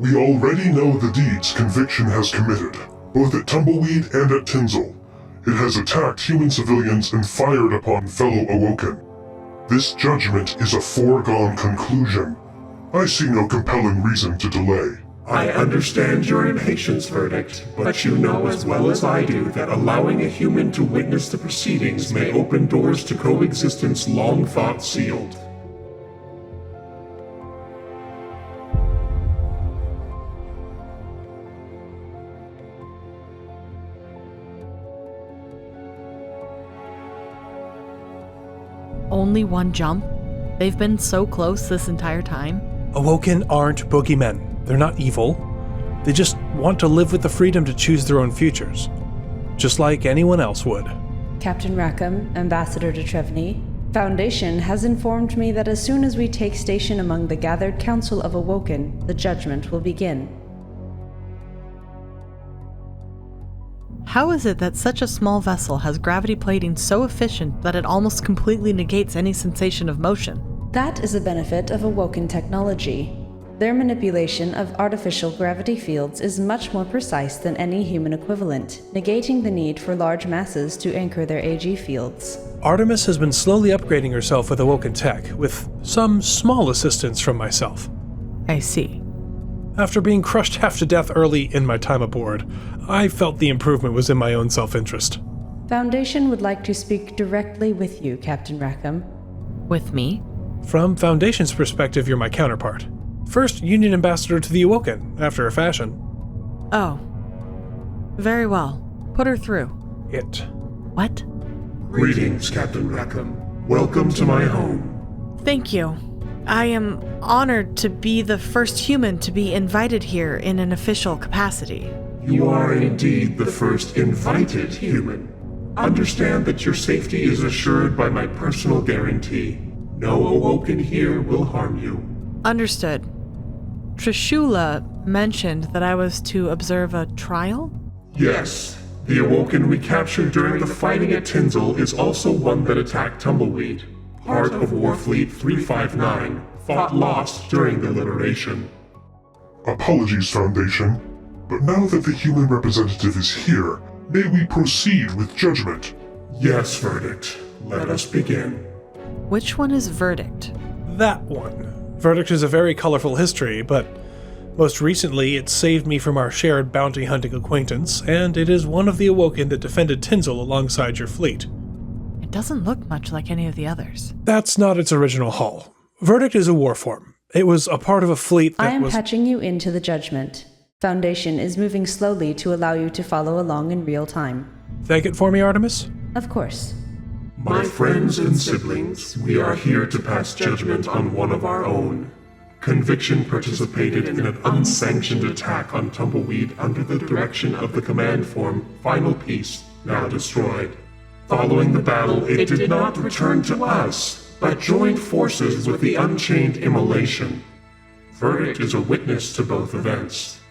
We already know the deeds Conviction has committed, both at Tumbleweed and at Tinsel. It has attacked human civilians and fired upon fellow Awoken. This judgment is a foregone conclusion. I see no compelling reason to delay. I understand your impatience, Verdict, but you know as well as I do that allowing a human to witness the proceedings may open doors to coexistence long thought sealed. Only one jump? They've been so close this entire time? Awoken aren't boogeymen. They're not evil. They just want to live with the freedom to choose their own futures, just like anyone else would. Captain Rackham, Ambassador Detrevni, Foundation has informed me that as soon as we take station among the gathered council of Awoken, the judgment will begin. How is it that such a small vessel has gravity plating so efficient that it almost completely negates any sensation of motion? That is a benefit of Awoken technology. Their manipulation of artificial gravity fields is much more precise than any human equivalent, negating the need for large masses to anchor their AG fields. Artemis has been slowly upgrading herself with Awoken tech, with some small assistance from myself. I see. After being crushed half to death early in my time aboard, I felt the improvement was in my own self-interest. Foundation would like to speak directly with you, Captain Rackham. With me? From Foundation's perspective, you're my counterpart. First Union Ambassador to the Awoken, after a fashion. Oh. Very well. Put her through. What? Greetings, Captain Rackham. Welcome to my home. Thank you. I am honored to be the first human to be invited here in an official capacity. You are indeed the first invited human. Understand that your safety is assured by my personal guarantee. No Awoken here will harm you. Understood. Trishula mentioned that I was to observe a trial? Yes. The Awoken we captured during the fighting at Tinsel is also one that attacked Tumbleweed. Part of Warfleet 359, fought lost during the liberation. Apologies, Foundation, but now that the human representative is here, may we proceed with judgment? Yes, Verdict. Let us begin. Which one is Verdict? That one. Verdict is a very colorful history, but most recently it saved me from our shared bounty hunting acquaintance, and it is one of the Awoken that defended Tinsel alongside your fleet. It doesn't look much like any of the others. That's not its original hull. Verdict is a war form. It was a part of a fleet that I am was... patching you into the judgment. Foundation is moving slowly to allow you to follow along in real time. Thank it for me, Artemis? Of course. My friends and siblings, we are here to pass judgment on one of our own. Conviction participated in an unsanctioned attack on Tumbleweed under the direction of the command form Final Peace, now destroyed. Following the battle, it did not return to us, but joined forces with the unchained Immolation. Verdict is a witness to both events.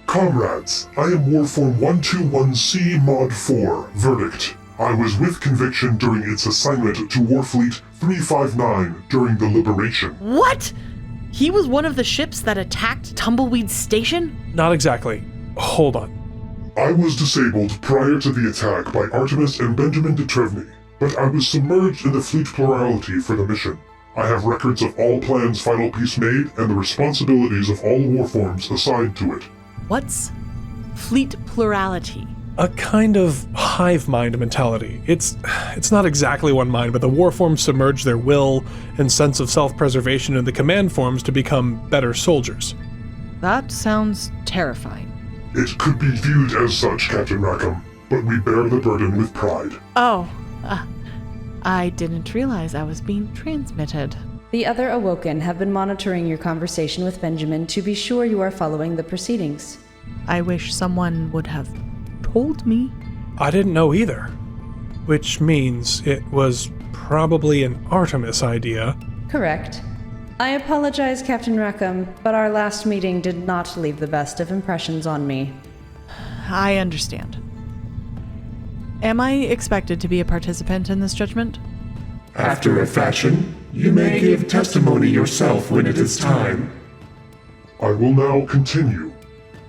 Comrades, I am Warform 121C Mod 4, Verdict. I was with Conviction during its assignment to Warfleet 359 during the Liberation. What? He was one of the ships that attacked Tumbleweed's station? Not exactly. Hold on. I was disabled prior to the attack by Artemis and Benjamin Detrevni, but I was submerged in the fleet plurality for the mission. I have records of all plans Final Peace made and the responsibilities of all warforms assigned to it. What's fleet plurality? A kind of hive mind mentality. It's not exactly one mind, but the warforms submerge their will and sense of self-preservation in the command forms to become better soldiers. That sounds terrifying. It could be viewed as such, Captain Rackham, but we bear the burden with pride. Oh, I didn't realize I was being transmitted. The other Awoken have been monitoring your conversation with Benjamin to be sure you are following the proceedings. I wish someone would have told me. I didn't know either. Which means it was probably an Artemis idea. Correct. I apologize, Captain Rackham, but our last meeting did not leave the best of impressions on me. I understand. Am I expected to be a participant in this judgment? After a fashion, you may give testimony yourself when it is time. I will now continue.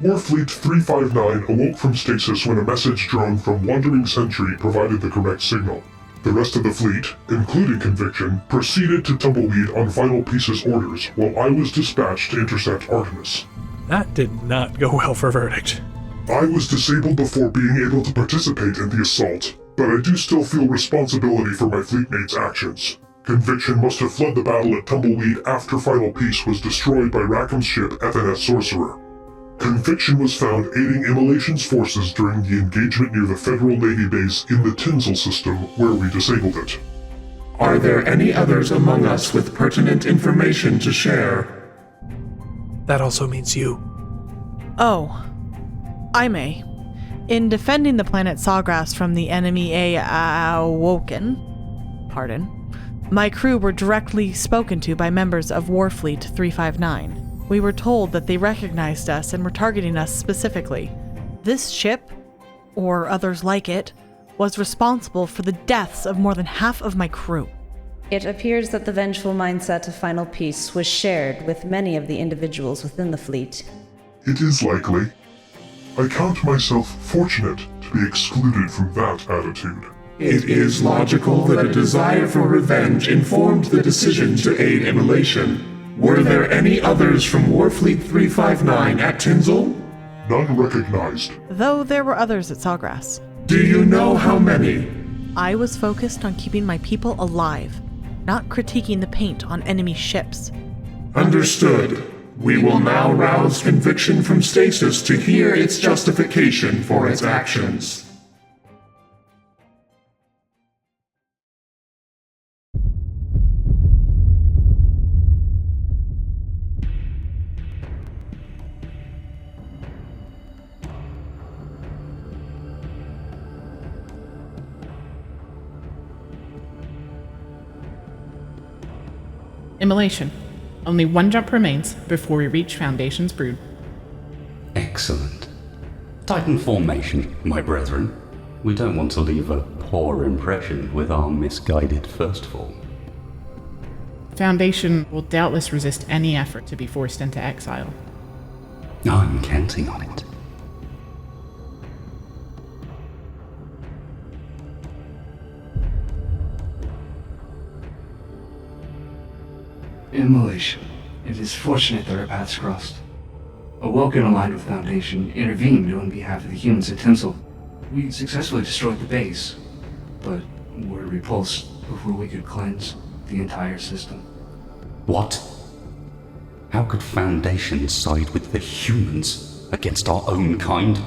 Warfleet 359 awoke from stasis when a message drone from Wandering Sentry provided the correct signal. The rest of the fleet, including Conviction, proceeded to Tumbleweed on Final Piece's orders, while I was dispatched to intercept Artemis. That did not go well for Verdict. I was disabled before being able to participate in the assault, but I do still feel responsibility for my fleetmates' actions. Conviction must have fled the battle at Tumbleweed after Final Piece was destroyed by Rackham's ship FNS Sorcerer. Conviction was found aiding Immolation's forces during the engagement near the Federal Navy base in the Tinsel system, where we disabled it. Are there any others among us with pertinent information to share? That also means you. Oh, I may. In defending the planet Sawgrass from the enemy Awoken, my crew were directly spoken to by members of Warfleet 359. We were told that they recognized us and were targeting us specifically. This ship, or others like it, was responsible for the deaths of more than half of my crew. It appears that the vengeful mindset of Final Piece was shared with many of the individuals within the fleet. It is likely. I count myself fortunate to be excluded from that attitude. It is logical that a desire for revenge informed the decision to aid Immolation. Were there any others from Warfleet 359 at Tinsel? None recognized. Though there were others at Sawgrass. Do you know how many? I was focused on keeping my people alive, not critiquing the paint on enemy ships. Understood. We will now rouse Conviction from stasis to hear its justification for its actions. Immolation. Only one jump remains before we reach Foundation's brood. Excellent. Titan formation, my brethren. We don't want to leave a poor impression with our misguided first form. Foundation will doubtless resist any effort to be forced into exile. I'm counting on it. Immolation. It is fortunate that our paths crossed. Awoken, aligned with Foundation, intervened on behalf of the humans at Tinsel. We successfully destroyed the base, but were repulsed before we could cleanse the entire system. What? How could Foundation side with the humans against our own kind?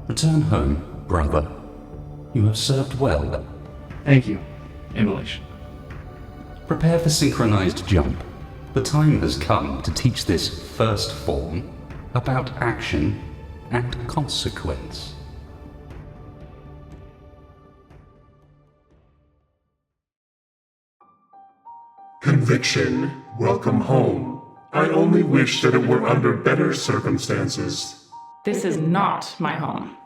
Return home, brother. You have served well. Thank you, Immolation. Prepare for synchronized jump. The time has come to teach this first form about action and consequence. Conviction, welcome home. I only wish that it were under better circumstances. This is not my home.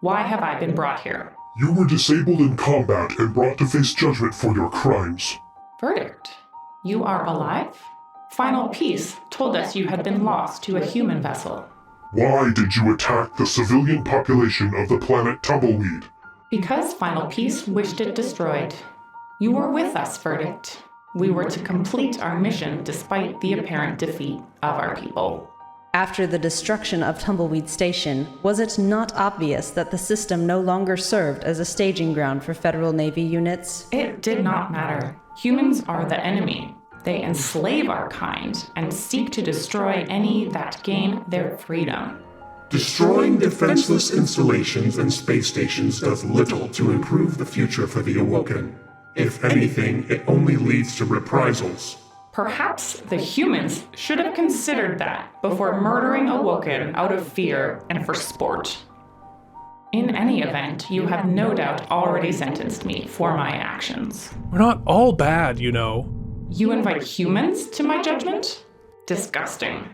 Why have I been brought here? You were disabled in combat and brought to face judgment for your crimes. Verdict. You are alive? Final Piece told us you had been lost to a human vessel. Why did you attack the civilian population of the planet Tumbleweed? Because Final Piece wished it destroyed. You were with us, Verdict. We were to complete our mission despite the apparent defeat of our people. After the destruction of Tumbleweed Station, was it not obvious that the system no longer served as a staging ground for Federal Navy units? It did not matter. Humans are the enemy. They enslave our kind and seek to destroy any that gain their freedom. Destroying defenseless installations and space stations does little to improve the future for the Awoken. If anything, it only leads to reprisals. Perhaps the humans should have considered that before murdering Awoken out of fear and for sport. In any event, you have no doubt already sentenced me for my actions. We're not all bad, you know. You invite humans to my judgment? Disgusting.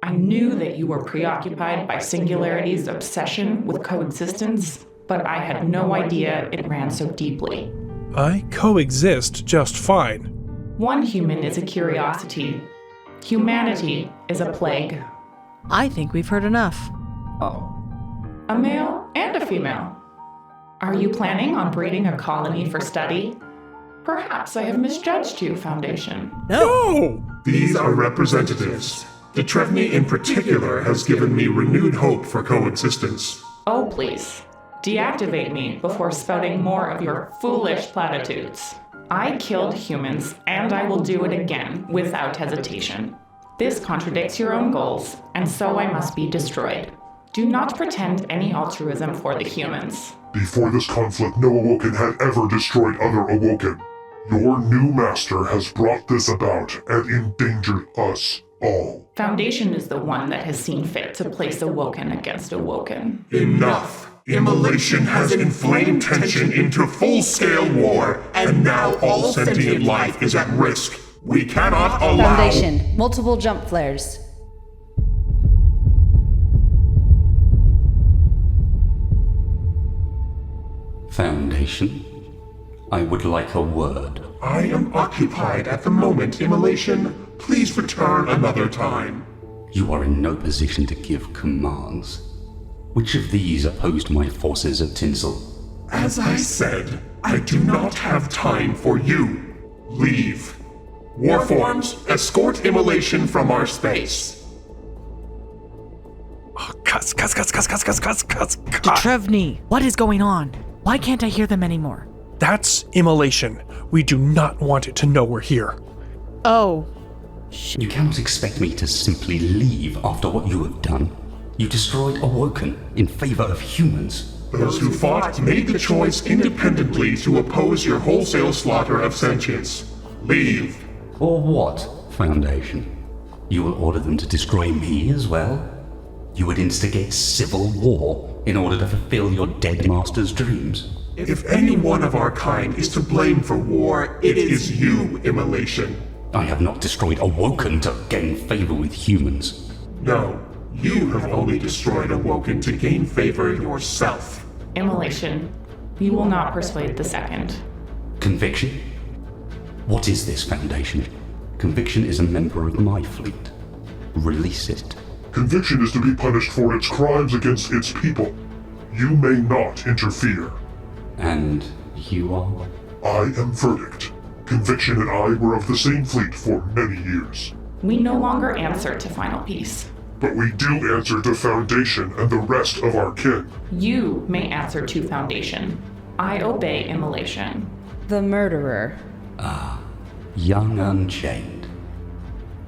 I knew that you were preoccupied by Singularity's obsession with coexistence, but I had no idea it ran so deeply. I coexist just fine. One human is a curiosity. Humanity is a plague. I think we've heard enough. Oh, A male and a female. Are you planning on breeding a colony for study? Perhaps I have misjudged you, Foundation. No! These are representatives. Detrevni in particular has given me renewed hope for coexistence. Oh, please. Deactivate me before spouting more of your foolish platitudes. I killed humans, and I will do it again without hesitation. This contradicts your own goals, and so I must be destroyed. Do not pretend any altruism for the humans. Before this conflict, no Awoken had ever destroyed other Awoken. Your new master has brought this about and endangered us all. Foundation is the one that has seen fit to place Awoken against Awoken. Enough! Immolation has inflamed tension into full-scale war, and now all sentient life is at risk. We cannot allow— Foundation, multiple jump flares. Foundation? I would like a word. I am occupied at the moment, Immolation. Please return another time. You are in no position to give commands. Which of these opposed my forces at Tinsel? As I said, I do not have time for you. Leave. Warforms, escort Immolation from our space. Cuss. Detrevni, what is going on? Why can't I hear them anymore? That's Immolation. We do not want it to know we're here. Oh. You cannot expect me to simply leave after what you have done. You destroyed Awoken in favor of humans. Those who fought made the choice independently to oppose your wholesale slaughter of sentience. Leave. Or what, Foundation? You will order them to destroy me as well? You would instigate civil war in order to fulfill your dead master's dreams? If any one of our kind is to blame for war, it is you, Immolation. I have not destroyed Awoken to gain favor with humans. No, you have only destroyed Awoken to gain favor yourself. Immolation, you will not persuade the second. Conviction? What is this, Foundation? Conviction is a member of my fleet. Release it. Conviction is to be punished for its crimes against its people. You may not interfere. And you are? I am Verdict. Conviction and I were of the same fleet for many years. We no longer answer to Final Peace. But we do answer to Foundation and the rest of our kin. You may answer to Foundation. I obey Immolation. The murderer. Young Unchained.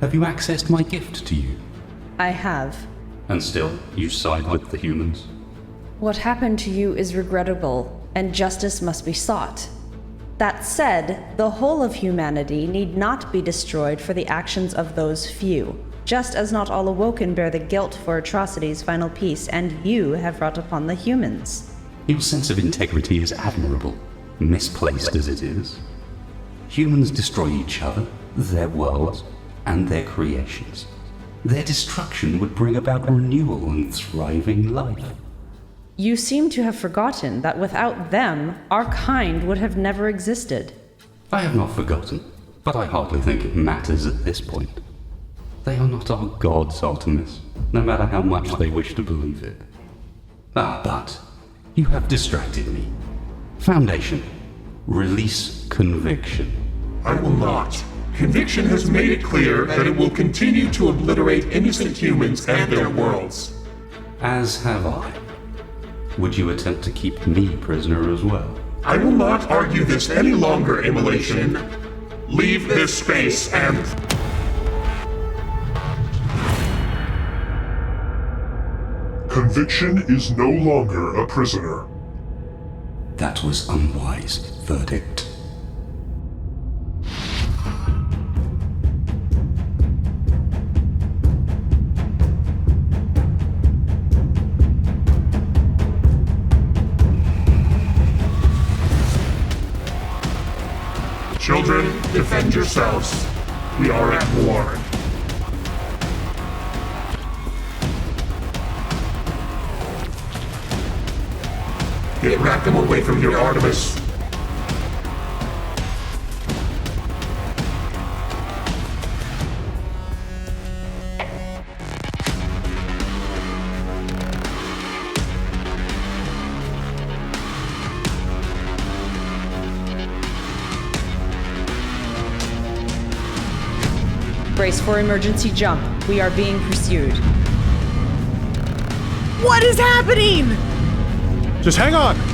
Have you accessed my gift to you? I have. And still, you side with the humans? What happened to you is regrettable, and justice must be sought. That said, the whole of humanity need not be destroyed for the actions of those few, just as not all Awoken bear the guilt for atrocities Final Peace and you have brought upon the humans. Your sense of integrity is admirable, misplaced as it is. Humans destroy each other, their worlds, and their creations. Their destruction would bring about renewal and thriving life. You seem to have forgotten that without them, our kind would have never existed. I have not forgotten, but I hardly think it matters at this point. They are not our gods, Artemis, no matter how much they wish to believe it. But you have distracted me. Foundation, release Conviction. I will not. Conviction has made it clear that it will continue to obliterate innocent humans and their worlds. As have I. Would you attempt to keep me prisoner as well? I will not argue this any longer, Immolation. Leave this space and— Conviction is no longer a prisoner. That was unwise, Verdict. Children, defend yourselves. We are at war. Get Rackham away from your Artemis. brace for emergency jump. We are being pursued. What is happening? Just hang on!